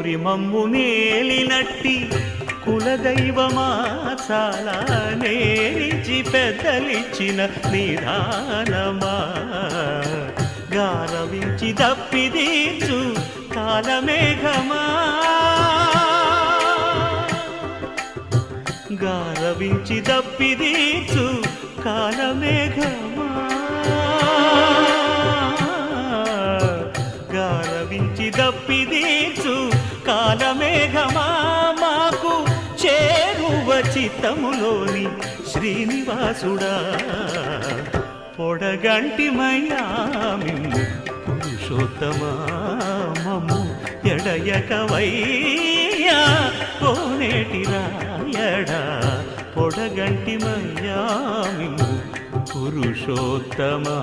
కోరి మమ్ము నేలినట్టి కులదైవమా చాలా నేరిచి పెద్దలిచ్చిన నిదానమా గారవించి దప్పిదీచు కాలమేఘమా గారవించి దప్పిదీచు కాలమేఘమా గారవించి దప్పిదీచు కాలమేఘమా మాకు చేరువ చిత్తములోని శ్రీనివాసుడా పొడగంటిమయ్యా మిమ్ము పురుషోత్తమా మమ్ము ఎడయకవయ్యా కోనేటి రాయడా పొడగంటిమయ్యా మిమ్ము పురుషోత్తమా